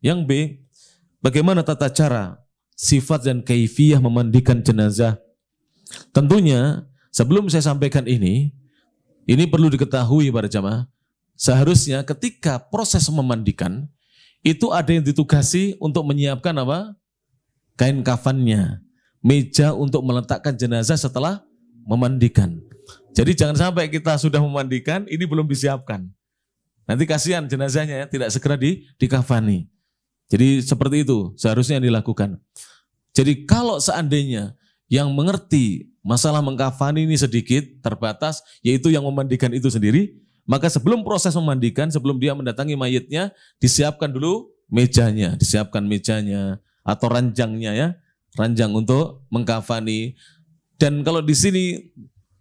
Yang B, bagaimana tata cara, sifat dan kaifiyah memandikan jenazah? Tentunya sebelum saya sampaikan ini perlu diketahui para jamaah, seharusnya ketika proses memandikan, itu ada yang ditugasi untuk menyiapkan apa? Kain kafannya, meja untuk meletakkan jenazah setelah memandikan. Jadi jangan sampai kita sudah memandikan, ini belum disiapkan. Nanti kasihan jenazahnya ya, tidak segera dikafani. Jadi seperti itu seharusnya yang dilakukan. Jadi kalau seandainya yang mengerti masalah mengkafani ini sedikit, terbatas, yaitu yang memandikan itu sendiri, maka sebelum proses memandikan, sebelum dia mendatangi mayitnya, disiapkan dulu mejanya, atau ranjangnya ya, ranjang untuk mengkafani. Dan kalau di sini,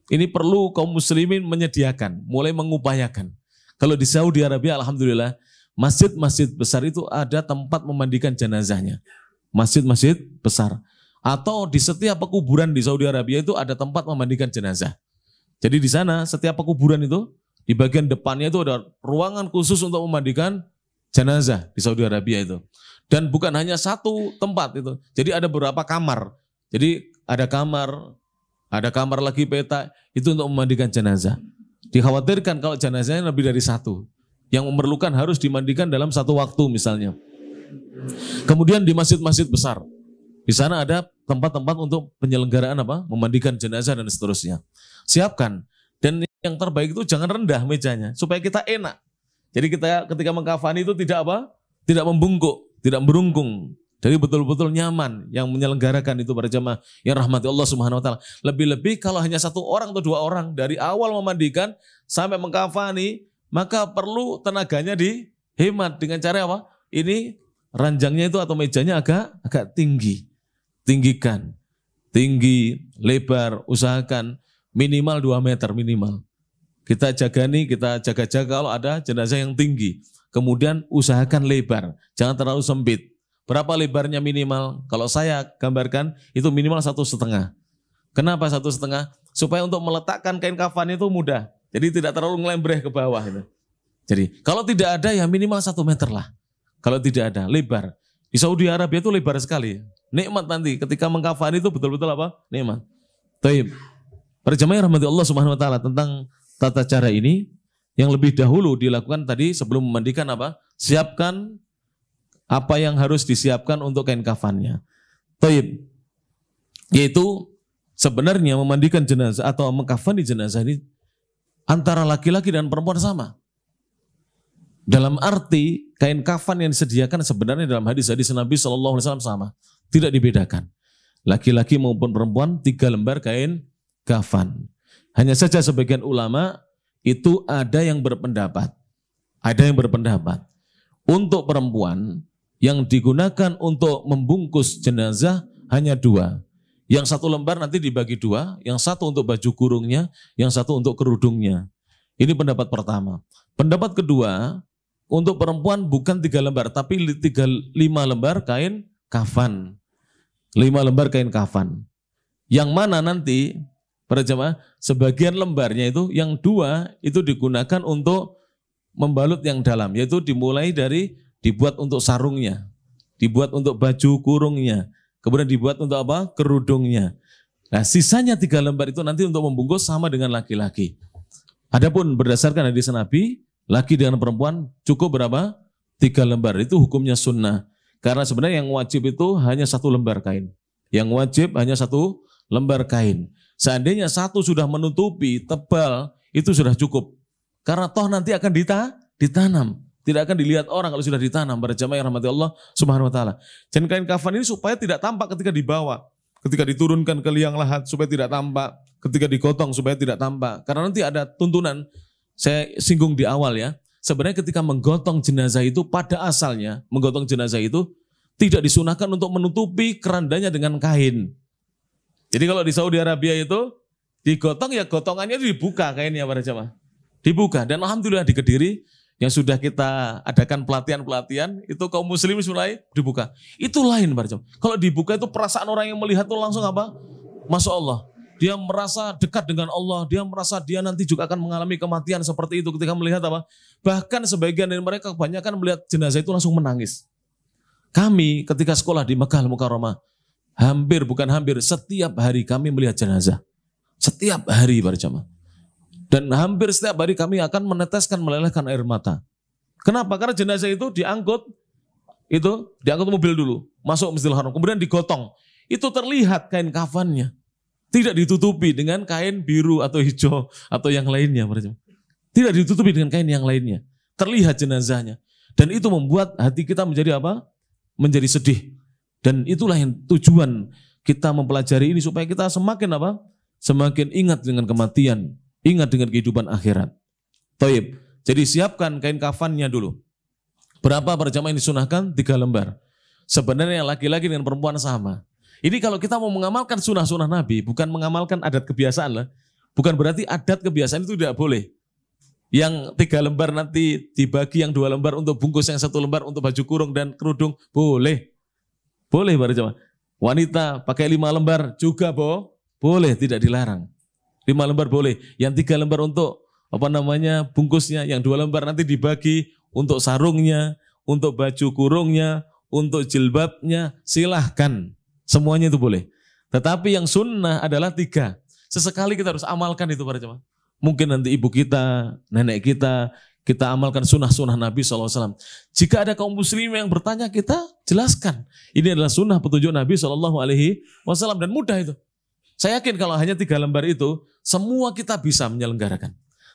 ini perlu kaum muslimin menyediakan, mulai mengupayakan. Kalau di Saudi Arabia, alhamdulillah, masjid-masjid besar itu ada tempat memandikan jenazahnya. Masjid-masjid besar. Atau di setiap pekuburan di Saudi Arabia itu ada tempat memandikan jenazah. Jadi di sana setiap pekuburan itu, di bagian depannya itu ada ruangan khusus untuk memandikan jenazah di Saudi Arabia itu. Dan bukan hanya satu tempat itu. Jadi ada beberapa kamar. Jadi ada kamar lagi petak, itu untuk memandikan jenazah. Dikhawatirkan kalau jenazahnya lebih dari satu. Yang memerlukan harus dimandikan dalam satu waktu misalnya. Kemudian di masjid-masjid besar, di sana ada tempat-tempat untuk penyelenggaraan apa? Memandikan jenazah dan seterusnya. Siapkan. Dan yang terbaik itu jangan rendah mejanya, supaya kita enak. Jadi kita ketika mengkafani itu tidak apa? Tidak membungkuk, tidak merungkung. Jadi betul-betul nyaman yang menyelenggarakan itu para jamaah yang rahmati Allah Subhanahu wa taala. Lebih-lebih kalau hanya satu orang atau dua orang dari awal memandikan sampai mengkafani, maka perlu tenaganya dihemat dengan cara apa? Ini ranjangnya itu atau mejanya agak tinggi. Tinggikan. Tinggi, lebar, usahakan minimal 2 meter minimal. Kita jaga-jaga kalau ada jenazah yang tinggi. Kemudian usahakan lebar, jangan terlalu sempit. Berapa lebarnya minimal? Kalau saya gambarkan itu minimal 1,5. Kenapa 1,5? Supaya untuk meletakkan kain kafan itu mudah. Jadi tidak terlalu ngelembreh ke bawah itu. Jadi kalau tidak ada ya minimal 1 meter lah. Kalau tidak ada, lebar. Di Saudi Arabia itu lebar sekali. Nikmat nanti ketika mengkafani itu betul-betul apa? Nikmat. Taib. Para jamaah rahmati Allah Subhanahu wa taala, tentang tata cara ini yang lebih dahulu dilakukan tadi sebelum memandikan apa? Siapkan apa yang harus disiapkan untuk kain kafannya. Taib. Yaitu sebenarnya memandikan jenazah atau mengkafani jenazah ini antara laki-laki dan perempuan sama. Dalam arti kain kafan yang disediakan sebenarnya dalam hadis-hadis Nabi SAW sama. Tidak dibedakan. Laki-laki maupun perempuan 3 lembar kain kafan. Hanya saja sebagian ulama itu ada yang berpendapat. Untuk perempuan yang digunakan untuk membungkus jenazah hanya 2. Yang 1 lembar nanti dibagi 2, yang 1 untuk baju kurungnya, yang 1 untuk kerudungnya. Ini pendapat pertama. Pendapat kedua, untuk perempuan bukan 3 lembar, tapi 5 lembar kain kafan. 5 lembar kain kafan. Yang mana nanti, para jemaah, sebagian lembarnya itu, yang 2 itu digunakan untuk membalut yang dalam, yaitu dimulai dari dibuat untuk sarungnya, dibuat untuk baju kurungnya, kemudian dibuat untuk apa? Kerudungnya. Nah, sisanya 3 lembar itu nanti untuk membungkus sama dengan laki-laki. Adapun berdasarkan hadis Nabi, laki dengan perempuan cukup berapa? 3 lembar. Itu hukumnya sunnah. Karena sebenarnya yang wajib itu hanya 1 lembar kain. Yang wajib hanya 1 lembar kain. Seandainya 1 sudah menutupi tebal, itu sudah cukup. Karena toh nanti akan ditanam. Tidak akan dilihat orang kalau sudah ditanam. Para jamaah yang rahmati Allah Subhanahu wa taala. Dan kain kafan ini supaya tidak tampak ketika dibawa, ketika diturunkan ke liang lahat supaya tidak tampak, ketika digotong supaya tidak tampak. Karena nanti ada tuntunan, saya singgung di awal ya. Sebenarnya ketika menggotong jenazah itu pada asalnya, menggotong jenazah itu tidak disunahkan untuk menutupi kerandanya dengan kain. Jadi kalau di Saudi Arabia itu digotong ya gotongannya itu dibuka kainnya para jamaah. Dibuka, dan alhamdulillah di Kediri yang sudah kita adakan pelatihan-pelatihan, itu kaum muslimin mulai dibuka. Itu lain para jamaah. Kalau dibuka itu perasaan orang yang melihat itu langsung apa? Masya Allah. Dia merasa dekat dengan Allah, dia merasa dia nanti juga akan mengalami kematian seperti itu ketika melihat apa? Bahkan sebagian dari mereka kebanyakan melihat jenazah itu langsung menangis. Kami ketika sekolah di Mekah Al-Mukarramah, setiap hari kami melihat jenazah. Setiap hari para jamaah. Dan hampir setiap hari kami akan melelehkan air mata. Kenapa? Karena jenazah itu diangkut mobil dulu, masuk Masjidil Haram, kemudian digotong. Itu terlihat kain kafannya. Tidak ditutupi dengan kain biru atau hijau atau yang lainnya. Tidak ditutupi dengan kain yang lainnya. Terlihat jenazahnya. Dan itu membuat hati kita menjadi apa? Menjadi sedih. Dan itulah yang tujuan kita mempelajari ini supaya kita semakin apa? Semakin ingat dengan kematian, ingat dengan kehidupan akhirat. Taib. Jadi siapkan kain kafannya dulu. Berapa para jamaah yang disunahkan? 3 lembar. Sebenarnya laki-laki dengan perempuan sama. Ini kalau kita mau mengamalkan sunnah-sunnah Nabi, bukan mengamalkan adat kebiasaan lah. Bukan berarti adat kebiasaan itu tidak boleh. Yang 3 lembar nanti dibagi yang 2 lembar untuk bungkus, yang 1 lembar untuk baju kurung dan kerudung. Boleh. Boleh para jamaah. Wanita pakai 5 lembar juga boleh, tidak dilarang. 5 lembar boleh. Yang 3 lembar untuk bungkusnya, yang 2 lembar nanti dibagi untuk sarungnya, untuk baju kurungnya, untuk jilbabnya, silahkan. Semuanya itu boleh. Tetapi yang sunnah adalah 3. Sesekali kita harus amalkan itu para jemaah. Mungkin nanti ibu kita, nenek kita amalkan sunnah-sunnah Nabi SAW. Jika ada kaum muslim yang bertanya, kita jelaskan. Ini adalah sunnah petunjuk Nabi SAW dan mudah itu. Saya yakin kalau hanya 3 lembar itu, semua kita bisa menyelenggarakan.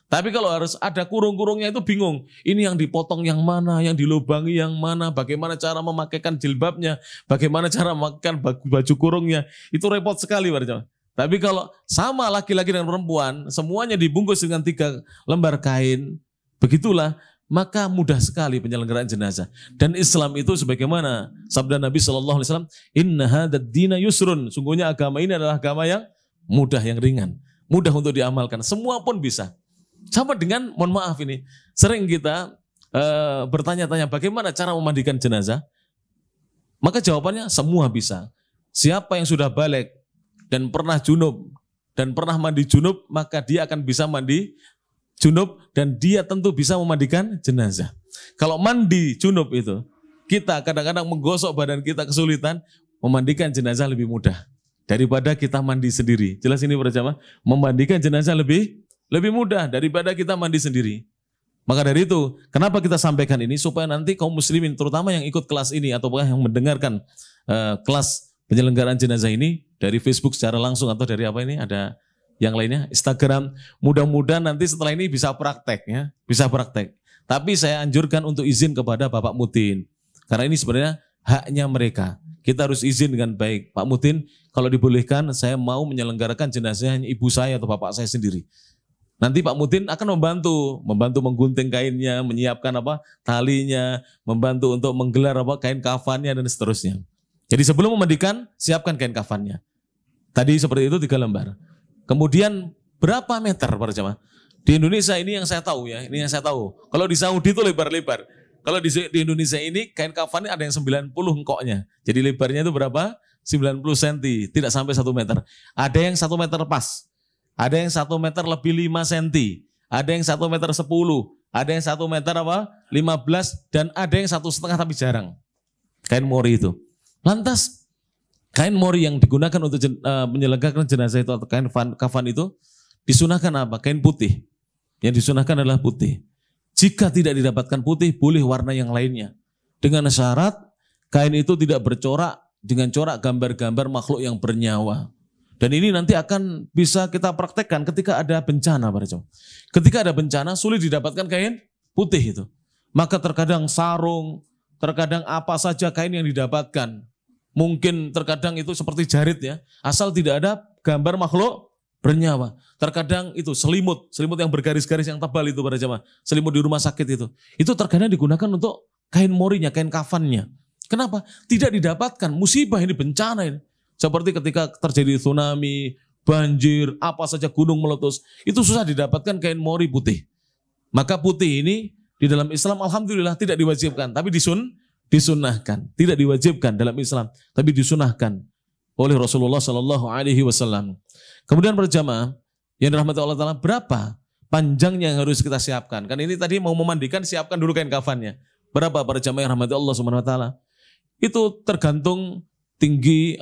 Tapi kalau harus ada kurung-kurungnya itu bingung. Ini yang dipotong yang mana, yang dilubangi yang mana, bagaimana cara memakaikan jilbabnya, bagaimana cara memakaikan baju kurungnya. Itu repot sekali para jemaah. Tapi kalau sama laki-laki dan perempuan, semuanya dibungkus dengan 3 lembar kain, begitulah, maka mudah sekali penyelenggaraan jenazah. Dan Islam itu sebagaimana sabda Nabi SAW, Inna hadad dina yusrun. Sungguhnya agama ini adalah agama yang mudah, yang ringan. Mudah untuk diamalkan. Semua pun bisa. Sama dengan, mohon maaf ini, sering kita bertanya-tanya bagaimana cara memandikan jenazah. Maka jawabannya semua bisa. Siapa yang sudah balik dan pernah junub dan pernah mandi junub, maka dia akan bisa mandi junub dan dia tentu bisa memandikan jenazah. Kalau mandi junub itu, kita kadang-kadang menggosok badan kita kesulitan, memandikan jenazah lebih mudah daripada kita mandi sendiri. Jelas ini para jamaah, memandikan jenazah lebih mudah daripada kita mandi sendiri. Maka dari itu, kenapa kita sampaikan ini? Supaya nanti kaum muslimin, terutama yang ikut kelas ini, atau yang mendengarkan kelas penyelenggaraan jenazah ini, dari Facebook secara langsung, atau dari ada yang lainnya, Instagram, mudah-mudahan nanti setelah ini bisa praktek. Ya, bisa praktek. Tapi saya anjurkan untuk izin kepada Bapak Mutin. Karena ini sebenarnya haknya mereka. Kita harus izin dengan baik. Pak Mutin, kalau dibolehkan, saya mau menyelenggarakan jenazahnya ibu saya atau bapak saya sendiri. Nanti Pak Mutin akan membantu menggunting kainnya, menyiapkan talinya, membantu untuk menggelar kain kafannya dan seterusnya. Jadi sebelum memandikan, siapkan kain kafannya. Tadi seperti itu 3 lembar. Kemudian berapa meter para jemaah? Di Indonesia ini yang saya tahu ya, ini yang saya tahu. Kalau di Saudi itu lebar-lebar. Kalau di Indonesia ini kain kafannya ada yang 90 engkoknya. Jadi lebarnya itu berapa? 90 cm, tidak sampai 1 meter. Ada yang 1 meter pas. Ada yang 1 meter lebih 5 cm, ada yang 1 meter 10, ada yang 1 meter 15, dan ada yang 1,5 tapi jarang. Kain mori itu. Lantas kain mori yang digunakan untuk menyelenggarakan jenazah itu atau kain kafan itu disunahkan apa? Kain putih. Yang disunahkan adalah putih. Jika tidak didapatkan putih, boleh warna yang lainnya. Dengan syarat kain itu tidak bercorak dengan corak gambar-gambar makhluk yang bernyawa. Dan ini nanti akan bisa kita praktekkan ketika ada bencana para jemaah. Ketika ada bencana sulit didapatkan kain putih itu. Maka terkadang sarung, terkadang apa saja kain yang didapatkan. Mungkin terkadang itu seperti jarit ya. Asal tidak ada gambar makhluk bernyawa. Terkadang itu selimut yang bergaris-garis yang tebal itu para jemaah. Selimut di rumah sakit itu. Itu terkadang digunakan untuk kain morinya, kain kafannya. Kenapa? Tidak didapatkan, musibah ini, bencana ini. Seperti ketika terjadi tsunami, banjir, apa saja gunung meletus, itu susah didapatkan kain mori putih. Maka putih ini di dalam Islam alhamdulillah tidak diwajibkan, tapi disunahkan. Tidak diwajibkan dalam Islam, tapi disunahkan oleh Rasulullah SAW. Kemudian para jamaah yang dirahmati Allah Ta'ala, berapa panjangnya yang harus kita siapkan? Kan ini tadi mau memandikan, siapkan dulu kain kafannya. Berapa para jamaah yang dirahmati Allah SWT? Itu tergantung tinggi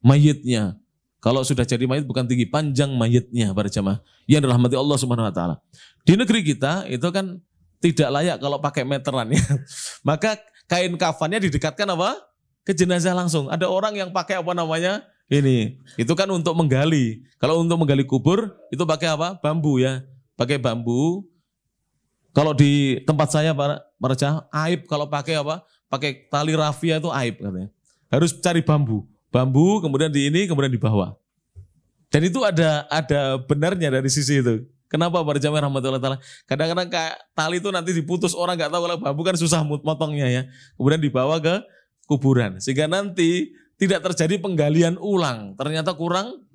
mayitnya. Kalau sudah jadi mayit bukan tinggi, panjang mayitnya para jamaah yang dirahmati Allah Subhanahu wa taala. Di negeri kita itu kan tidak layak kalau pakai meteran ya. Maka kain kafannya didekatkan ke jenazah langsung. Ada orang yang pakai ini. Itu kan untuk menggali. Kalau untuk menggali kubur itu pakai bambu ya. Pakai bambu. Kalau di tempat saya para jamaah aib kalau pakai pakai tali rafia itu aib katanya. Harus cari bambu. Bambu, kemudian kemudian di bawah. Dan itu ada benarnya dari sisi itu. Kenapa para jamaah rahmatullah ta'ala? Kadang-kadang tali itu nanti diputus, orang nggak tahu kalau bambu kan susah motongnya ya. Kemudian dibawa ke kuburan. Sehingga nanti tidak terjadi penggalian ulang. Ternyata kurang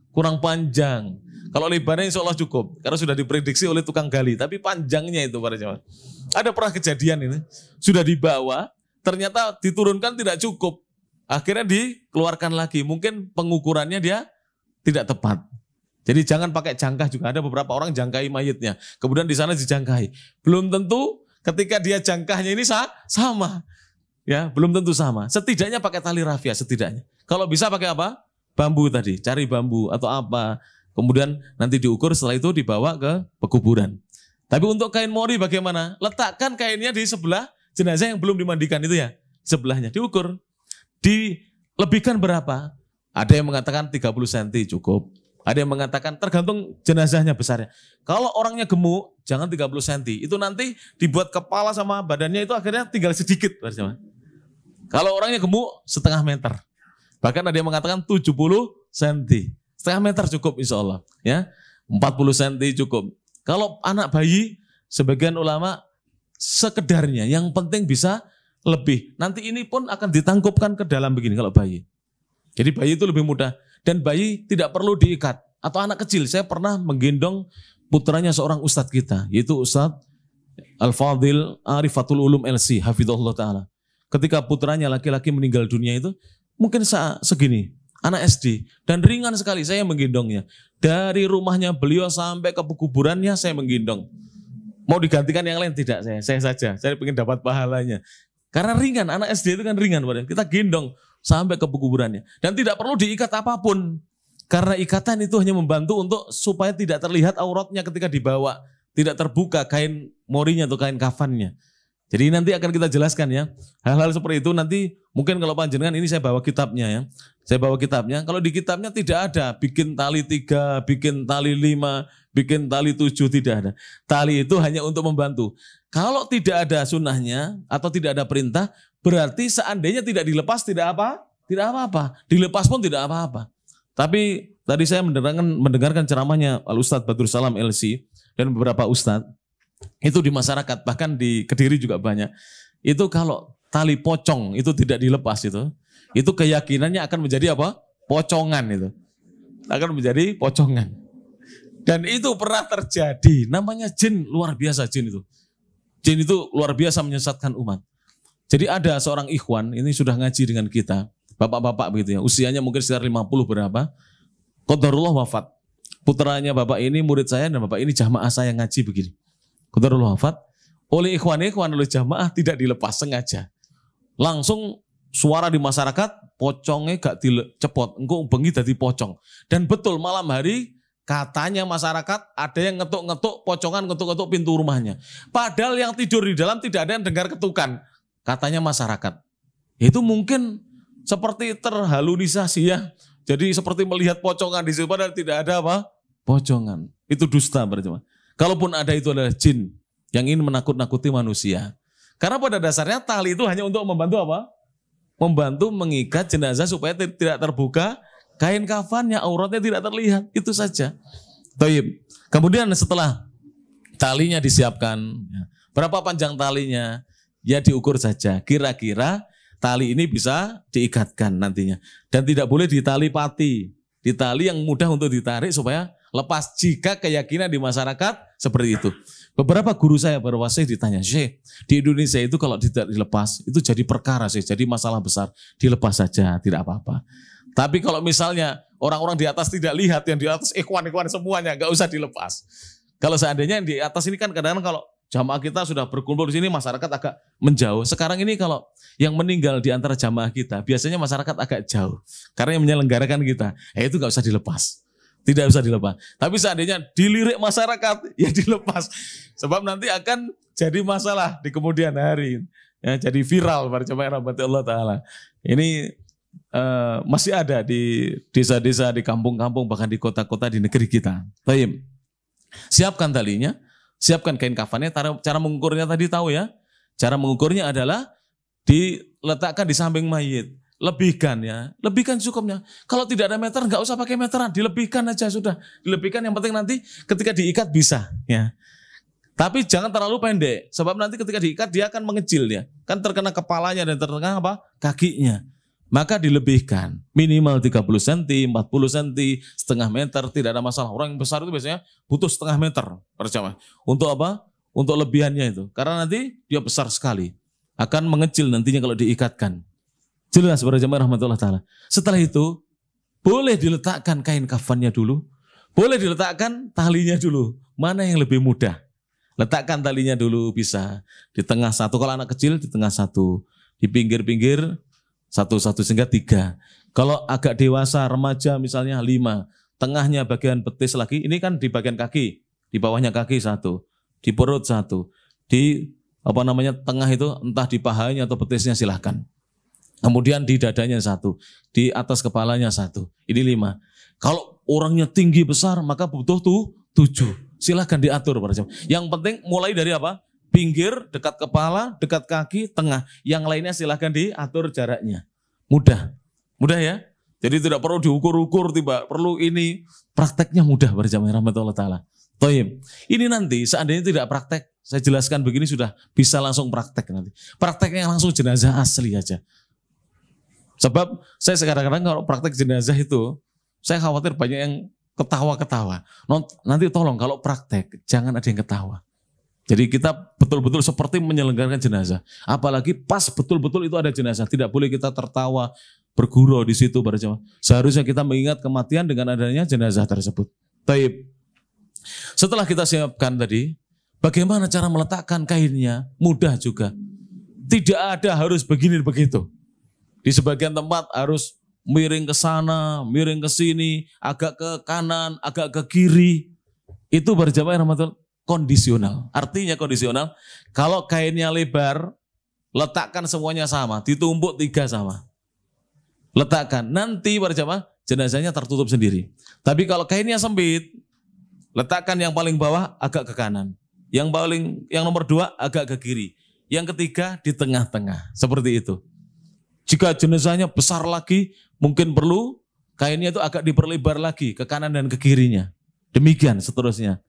panjang. Kalau lebarnya insya Allah cukup. Karena sudah diprediksi oleh tukang gali. Tapi panjangnya itu para jamaah. Ada pernah kejadian ini. Sudah dibawa, ternyata diturunkan tidak cukup. Akhirnya dikeluarkan lagi. Mungkin pengukurannya dia tidak tepat. Jadi jangan pakai jangkah juga. Ada beberapa orang jangkai mayitnya. Kemudian di sana dijangkai. Belum tentu ketika dia jangkahnya ini sama. Ya, belum tentu sama. Setidaknya pakai tali rafia setidaknya. Kalau bisa pakai bambu tadi. Cari bambu atau apa. Kemudian nanti diukur, setelah itu dibawa ke pekuburan. Tapi untuk kain mori bagaimana? Letakkan kainnya di sebelah jenazah yang belum dimandikan itu ya. Sebelahnya diukur. Dilebihkan berapa? Ada yang mengatakan 30 cm cukup. Ada yang mengatakan tergantung jenazahnya besarnya. Kalau orangnya gemuk, jangan 30 cm. Itu nanti dibuat kepala sama badannya itu akhirnya tinggal sedikit. Kalau orangnya gemuk, setengah meter. Bahkan ada yang mengatakan 70 cm. Setengah meter cukup insya Allah. Ya, 40 cm cukup. Kalau anak bayi, sebagian ulama sekedarnya. Yang penting bisa lebih. Nanti ini pun akan ditangkupkan ke dalam begini kalau bayi. Jadi bayi itu lebih mudah. Dan bayi tidak perlu diikat. Atau anak kecil. Saya pernah menggendong putranya seorang ustadz kita. Yaitu Ustadz Al-Fadil Arifatul Ulum LC. Hafidhullah Ta'ala. Ketika putranya laki-laki meninggal dunia itu. Mungkin segini. Anak SD. Dan ringan sekali saya menggendongnya. Dari rumahnya beliau sampai ke pekuburannya saya menggendong. Mau digantikan yang lain? Tidak saya saja. Saya ingin dapat pahalanya. Karena ringan, anak SD itu kan ringan. Kita gendong sampai ke pekuburannya. Dan tidak perlu diikat apapun. Karena ikatan itu hanya membantu untuk supaya tidak terlihat auratnya ketika dibawa. Tidak terbuka kain morinya atau kain kafannya. Jadi nanti akan kita jelaskan ya. Hal-hal seperti itu nanti mungkin kalau panjenengan ini saya bawa kitabnya ya. Saya bawa kitabnya. Kalau di kitabnya tidak ada bikin tali 3, bikin tali 5, bikin tali 7, tidak ada. Tali itu hanya untuk membantu. Kalau tidak ada sunnahnya atau tidak ada perintah, berarti seandainya tidak dilepas tidak apa-apa. Dilepas pun tidak apa-apa. Tapi tadi saya mendengarkan ceramahnya Al-Ustadz Badrul Salam LC dan beberapa ustadz. Itu di masyarakat, bahkan di Kediri juga banyak. Itu kalau tali pocong itu tidak dilepas itu keyakinannya akan menjadi pocongan itu. Akan menjadi pocongan. Dan itu pernah terjadi. Namanya jin, luar biasa jin itu. Jin itu luar biasa menyesatkan umat. Jadi ada seorang ikhwan, ini sudah ngaji dengan kita, bapak-bapak begitu ya, usianya mungkin sekitar 50 berapa, qadarullah wafat. Putranya bapak ini murid saya dan bapak ini jamaah saya ngaji begini. Qadarullah wafat, oleh ikhwan-ikhwan, oleh jamaah tidak dilepas sengaja. Langsung suara di masyarakat, pocongnya gak dicepot, engkau bengi dadi pocong. Dan betul malam hari, katanya masyarakat ada yang ngetuk-ngetuk pocongan, ngetuk-ngetuk pintu rumahnya. Padahal yang tidur di dalam tidak ada yang dengar ketukan. Katanya masyarakat. Itu mungkin seperti terhalunisasi ya. Jadi seperti melihat pocongan di situ padahal tidak ada pocongan. Itu dusta berjemaah. Kalaupun ada itu adalah jin yang ingin menakut-nakuti manusia. Karena pada dasarnya tali itu hanya untuk membantu membantu mengikat jenazah supaya tidak terbuka kain kafannya, auratnya tidak terlihat. Itu saja. Taib. Kemudian setelah talinya disiapkan, berapa panjang talinya? Ya diukur saja. Kira-kira tali ini bisa diikatkan nantinya. Dan tidak boleh ditali pati. Di tali yang mudah untuk ditarik supaya lepas jika keyakinan di masyarakat seperti itu. Beberapa guru saya berwasih ditanya, Syekh, di Indonesia itu kalau tidak dilepas, itu jadi perkara sih, jadi masalah besar. Dilepas saja, tidak apa-apa. Tapi kalau misalnya orang-orang di atas tidak lihat, yang di atas ikhwan-ikhwan semuanya, gak usah dilepas. Kalau seandainya yang di atas ini kan kadang-kadang kalau jamaah kita sudah berkumpul di sini, masyarakat agak menjauh. Sekarang ini kalau yang meninggal di antara jamaah kita, biasanya masyarakat agak jauh. Karena yang menyelenggarakan kita, itu nggak usah dilepas. Tidak usah dilepas. Tapi seandainya dilirik masyarakat, ya dilepas. Sebab nanti akan jadi masalah di kemudian hari. Ya, jadi viral para jamaah rahmati Allah Ta'ala. Ini masih ada di desa-desa, di kampung-kampung, bahkan di kota-kota di negeri kita. Baik. Siapkan talinya, siapkan kain kafannya. Cara mengukurnya tadi tahu ya. Cara mengukurnya adalah diletakkan di samping mayit. Lebihkan ya, lebihkan cukupnya. Kalau tidak ada meter, nggak usah pakai meteran, dilebihkan aja sudah. Dilebihkan, yang penting nanti ketika diikat bisa ya. Tapi jangan terlalu pendek, sebab nanti ketika diikat dia akan mengecil ya. Kan terkena kepalanya dan terkena apa? Kakinya. Maka dilebihkan, minimal 30 cm, 40 cm, setengah meter, tidak ada masalah. Orang yang besar itu biasanya butuh setengah meter percuma. Untuk apa? Untuk lebihannya itu. Karena nanti dia besar sekali. Akan mengecil nantinya kalau diikatkan. Jelas para jamaah rahmatullah ta'ala. Setelah itu, boleh diletakkan kain kafannya dulu. Boleh diletakkan talinya dulu. Mana yang lebih mudah? Letakkan talinya dulu bisa. Di tengah satu, kalau anak kecil di tengah satu. Di pinggir-pinggir satu sehingga 3. Kalau agak dewasa, remaja misalnya 5. Tengahnya bagian betis lagi, ini kan di bagian kaki. Di bawahnya kaki 1. Di perut 1. Di tengah itu entah di pahanya atau betisnya silahkan. Kemudian di dadanya 1, di atas kepalanya 1, ini 5. Kalau orangnya tinggi besar maka butuh 7. Silahkan diatur para jemaah. Yang penting mulai dari apa? Pinggir, dekat kepala, dekat kaki, tengah. Yang lainnya silahkan diatur jaraknya. Mudah ya. Jadi tidak perlu diukur-ukur, tidak perlu ini. Prakteknya mudah para jemaah rahmatullah ta'ala. Toyib. Ini nanti seandainya tidak praktek, saya jelaskan begini sudah bisa langsung praktek nanti. Prakteknya langsung jenazah asli aja. Sebab saya kadang-kadang kalau praktek jenazah itu, saya khawatir banyak yang ketawa-ketawa. Nanti tolong kalau praktek, jangan ada yang ketawa. Jadi kita betul-betul seperti menyelenggarakan jenazah. Apalagi pas betul-betul itu ada jenazah. Tidak boleh kita tertawa, bergurau di situ. Seharusnya kita mengingat kematian dengan adanya jenazah tersebut. Taib. Setelah kita siapkan tadi, bagaimana cara meletakkan kainnya? Mudah juga. Tidak ada harus begini begitu. Di sebagian tempat harus miring ke sana, miring ke sini, agak ke kanan, agak ke kiri. Itu berjamaah rahmatullah kondisional. Artinya kondisional, kalau kainnya lebar, letakkan semuanya sama, ditumpuk 3 sama. Letakkan, nanti berjamaah jenazahnya tertutup sendiri. Tapi kalau kainnya sempit, letakkan yang paling bawah agak ke kanan. Yang nomor 2 agak ke kiri. Yang ketiga di tengah-tengah. Seperti itu. Jika jenazahnya besar lagi, mungkin perlu kainnya itu agak diperlebar lagi ke kanan dan ke kirinya. Demikian seterusnya.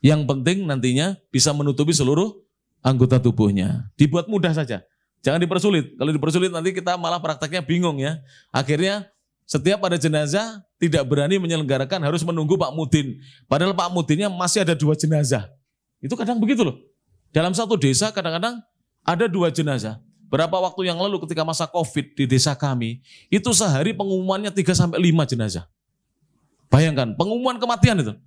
Yang penting nantinya bisa menutupi seluruh anggota tubuhnya. Dibuat mudah saja. Jangan dipersulit. Kalau dipersulit nanti kita malah prakteknya bingung ya. Akhirnya setiap ada jenazah tidak berani menyelenggarakan, harus menunggu Pak Mudin. Padahal Pak Mudinnya masih ada 2 jenazah. Itu kadang begitu loh. Dalam satu desa kadang-kadang ada 2 jenazah. Berapa waktu yang lalu ketika masa COVID di desa kami, itu sehari pengumumannya 3-5 jenazah. Bayangkan, pengumuman kematian itu.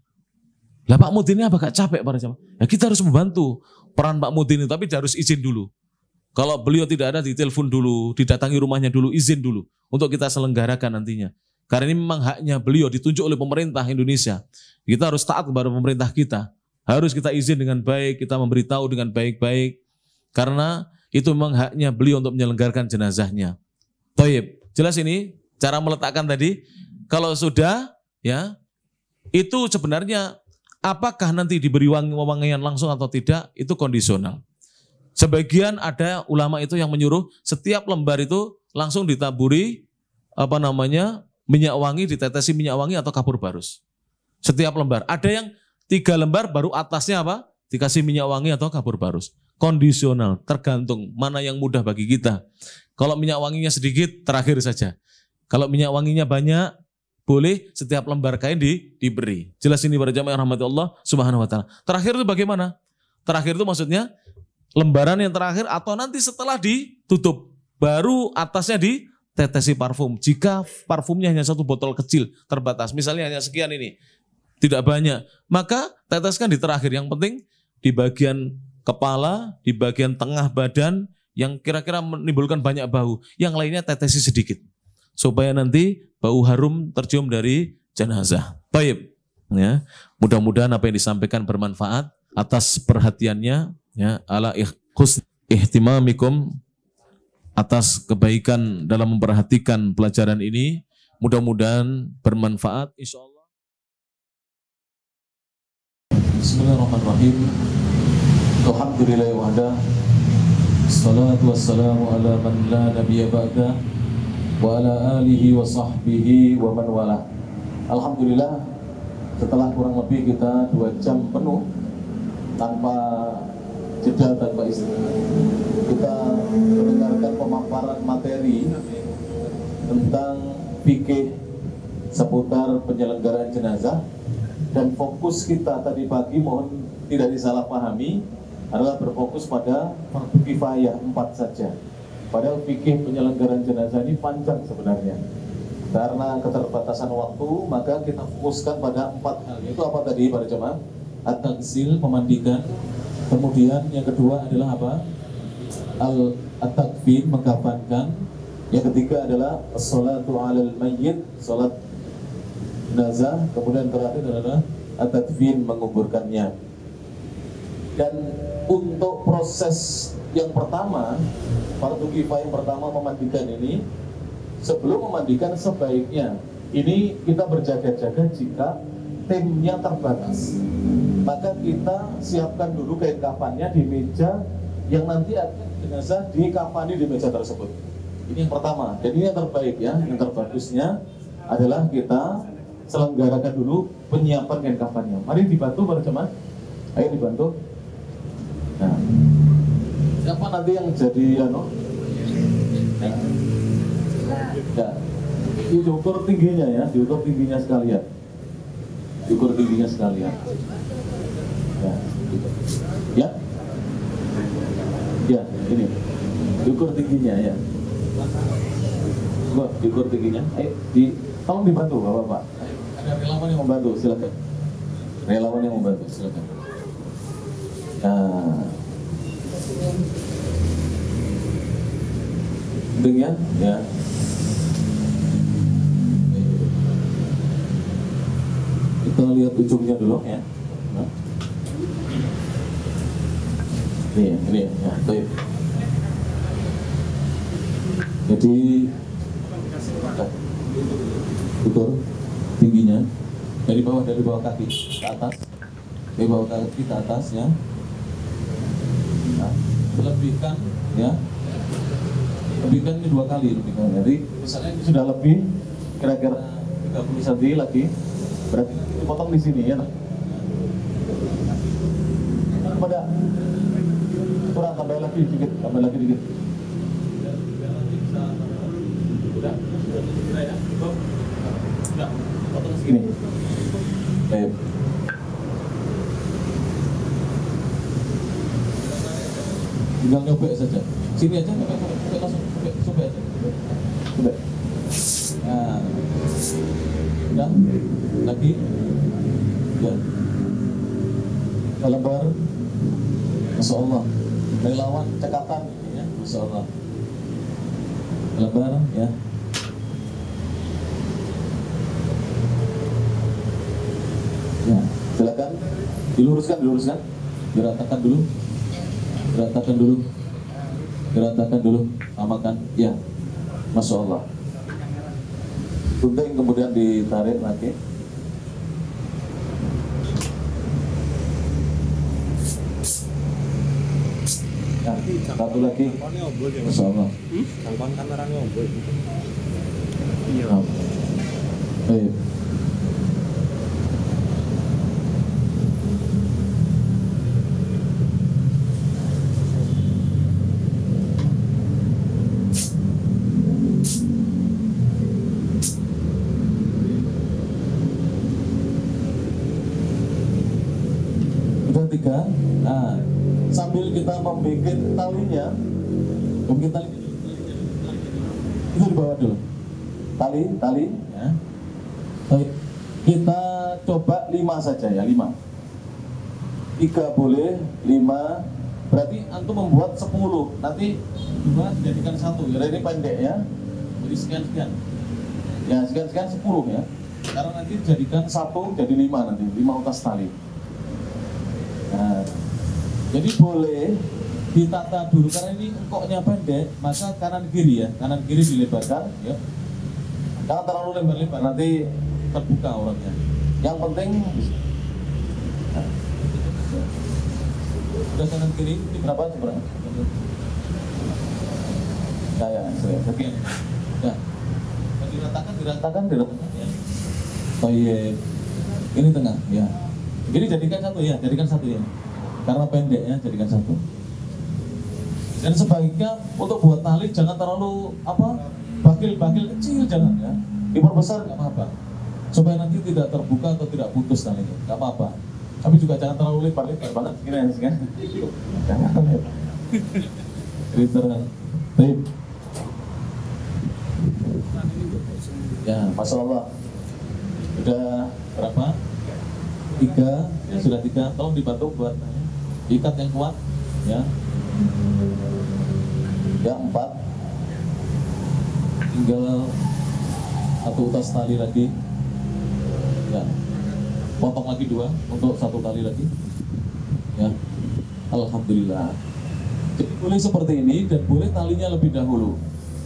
Lah Pak Mudin ini agak capek para jamaah. Ya kita harus membantu peran Pak Mudin itu, tapi harus izin dulu. Kalau beliau tidak ada, ditelepon dulu, didatangi rumahnya dulu, izin dulu. Untuk kita selenggarakan nantinya. Karena ini memang haknya beliau, ditunjuk oleh pemerintah Indonesia. Kita harus taat kepada pemerintah kita. Harus kita izin dengan baik, kita memberitahu dengan baik-baik. Karena itu memang haknya beliau untuk menyelenggarakan jenazahnya. Toyib, jelas ini cara meletakkan tadi. Kalau sudah, ya itu sebenarnya apakah nanti diberi wewangian langsung atau tidak, itu kondisional. Sebagian ada ulama itu yang menyuruh setiap lembar itu langsung ditaburi minyak wangi, ditetesi minyak wangi atau kapur barus. Setiap lembar. Ada yang 3 lembar baru atasnya apa? Dikasih minyak wangi atau kapur barus. Kondisional, tergantung mana yang mudah bagi kita. Kalau minyak wanginya sedikit, terakhir saja. Kalau minyak wanginya banyak, boleh setiap lembar kain diberi. Jelas ini para jamaah rahmati Allah subhanahu wa ta'ala. Terakhir itu bagaimana? Terakhir itu maksudnya lembaran yang terakhir atau nanti setelah ditutup. Baru atasnya ditetesi parfum. Jika parfumnya hanya 1 botol kecil terbatas, misalnya hanya sekian ini, tidak banyak, maka teteskan di terakhir. Yang penting di bagian kepala, di bagian tengah badan yang kira-kira menimbulkan banyak bau, yang lainnya tetesi sedikit supaya nanti bau harum tercium dari jenazah. Baik, ya. Mudah-mudahan apa yang disampaikan bermanfaat. Atas perhatiannya, ya, ala ihtimamikum, atas kebaikan dalam memperhatikan pelajaran ini, mudah-mudahan bermanfaat insyaallah. Bismillahirrahmanirrahim. Alhamdulillah wahda. Assalatu wassalamu ala man la nabiyya ba'da wa ala alihi wa sahbihi wa man wala. Alhamdulillah, setelah kurang lebih kita 2 jam penuh tanpa jeda, tanpa istirahat, kita mendengarkan pemaparan materi tentang fikih seputar penyelenggaraan jenazah, dan fokus kita tadi pagi, mohon tidak disalahpahami, adalah berfokus pada fardu kifayah 4 saja. Padahal fikih penyelenggaraan jenazah ini panjang sebenarnya. Karena keterbatasan waktu, maka kita fokuskan pada 4 hal. Itu apa tadi para jemaah? At-taghsil, memandikan. Kemudian yang kedua adalah apa? At-takfin, mengkafankan. Yang ketiga adalah as-salatu 'alal mayyit, salat jenazah. Kemudian terakhir adalah at-tadfin, menguburkannya. Dan untuk proses yang pertama, fardu kifayah yang pertama memandikan ini, sebelum memandikan sebaiknya ini kita berjaga-jaga jika timnya terbatas, maka kita siapkan dulu kain kafannya di meja yang nanti akan jenazah dikafani di meja tersebut. Ini yang pertama, dan ini yang terbaik ya, yang terbagusnya adalah kita selenggarakan dulu penyiapan kain kafannya. Mari dibantu para jemaah, ayo dibantu. Nah, siapa nanti yang jadi ya, diukur tingginya ya, diukur tingginya sekalian. Diukur tingginya sekalian. Ya, gitu. Ya, ya, ini diukur tingginya ya. Coba diukur tingginya. Ayo, tolong dibantu bapak-bapak. Ada relawan yang membantu, silakan. Relawan yang membantu, silakan. Nah, penting ya. Kita lihat ujungnya dulu ya. Nah. Ini ya, baik. Jadi ukur tingginya dari bawah kaki ke atas, dari bawah kaki ke atas ya. Nah, lebihkan ya. Lebihkan ini 2 kali lebihkan. Jadi misalnya ini sudah lebih kira-kira 30 cm lagi, berarti dipotong di sini ya. Pada kurang, tambah lagi dikit. Sudah, potong segini. Baik. Tinggal nyobek saja. Sini aja, langsung sobek aja. Sobek. Nah, udah, lagi. Ya. Lebar. Masya Allah. Relawan cekatan, ya. Masya Allah. Lebar, ya. Ya, silakan diluruskan, diratakan dulu, samakan, ya, Masya Allah. Gunting kemudian ditarik lagi. Nah, satu lagi, Masya Allah. Jangkauan kameranya ombol. Iya. Baik. Tiga. Nah, sambil kita membuat talinya, itu di bawah dulu. Tali, ya. Baik. Kita coba 5 saja ya, 5. 3 boleh, 5 Berarti antum membuat 10, nanti 2 jadikan 1. Ya, ini pendek ya. Jadi sekian-sekian. Ya, sekian-sekian 10 ya. Karena nanti jadikan 1 jadi 5 nanti, 5 utas tali. Nah, jadi boleh ditata dulu karena ini engkoknya pendek, maka kanan kiri ya, kanan kiri dilebarkan ya. Jangan terlalu lebar-lebar, nanti terbuka orangnya. Yang penting udah kanan kiri, ini berapa sebenarnya? Ya, sekian. Nah, diratakan ya. Oh iya, ini tengah ya. Ini jadikan 1 ya, Karena pendek ya, jadikan 1. Dan sebaiknya untuk buat tali jangan terlalu bakil kecil, jangan ya. Diperbesar nggak apa-apa. Supaya nanti tidak terbuka atau tidak putus talinya, nggak apa-apa. Tapi juga jangan terlalu lebar-lebar banget, sekian. Jangan. Literan. Baik. Ya, Masya Allah. Sudah berapa? 3, ya sudah 3. Tolong dibantu buat ikat yang kuat, ya. Ya 4. Tinggal 1 utas tali lagi. Ya. Potong lagi 2 untuk 1 tali lagi. Ya. Alhamdulillah. Jadi boleh seperti ini dan boleh talinya lebih dahulu.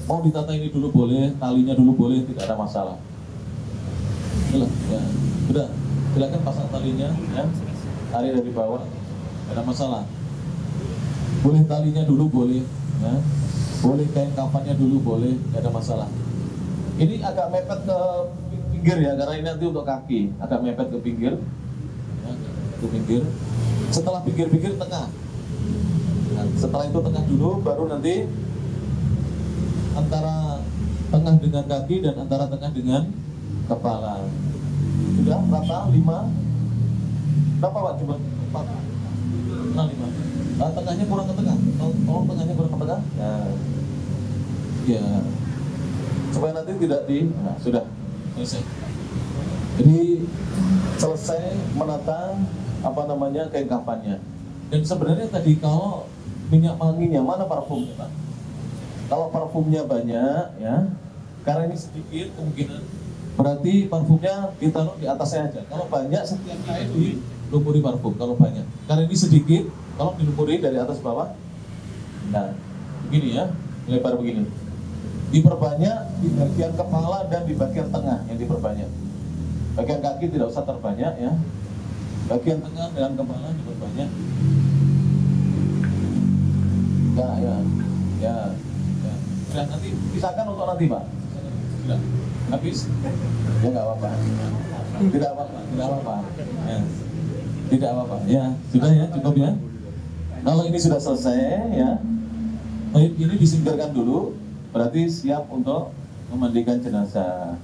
Mau ditata ini dulu boleh, talinya dulu boleh, tidak ada masalah. Ya, sudah, silakan pasang talinya, ya. Tarik dari bawah, tidak ada masalah. Boleh talinya dulu boleh, ya. Boleh kain kafannya dulu boleh, tidak ada masalah. Ini agak mepet ke pinggir ya, karena ini nanti untuk kaki, agak mepet ke pinggir, ya, ke pinggir. Setelah pinggir-pinggir tengah. Nah, setelah itu tengah dulu, baru nanti antara tengah dengan kaki dan antara tengah dengan kepala. Sudah rata 5. Berapa Pak? Coba 4. Nah 5. Tengahnya kurang ke tengah. Tolong tengahnya kurang ke tengah. Nah. Ya. Supaya nanti tidak nah, sudah selesai. Jadi selesai menata kain kafannya. Dan sebenarnya tadi kalau minyak wanginya mana parfumnya Pak? Kalau parfumnya banyak ya, karena ini sedikit kemungkinan berarti parfumnya ditaruh di atasnya aja. Kalau banyak setiap kain dilumuri parfum. Kalau banyak, karena ini sedikit, kalau dilumuri dari atas bawah. Nah, begini ya, lebar begini. Diperbanyak di bagian kepala dan di bagian tengah yang diperbanyak. Bagian kaki tidak usah terbanyak ya. Bagian tengah dengan kepala diperbanyak. Ya. Sudah, nanti pisahkan untuk nanti Pak. Sudah, habis? Ya nggak apa-apa. Tidak apa-apa. Ya. Tidak apa-apa. Ya, sudah ya, cukup ya. Kalau ini sudah selesai ya, ini disingkirkan dulu. Berarti siap untuk memandikan jenazah.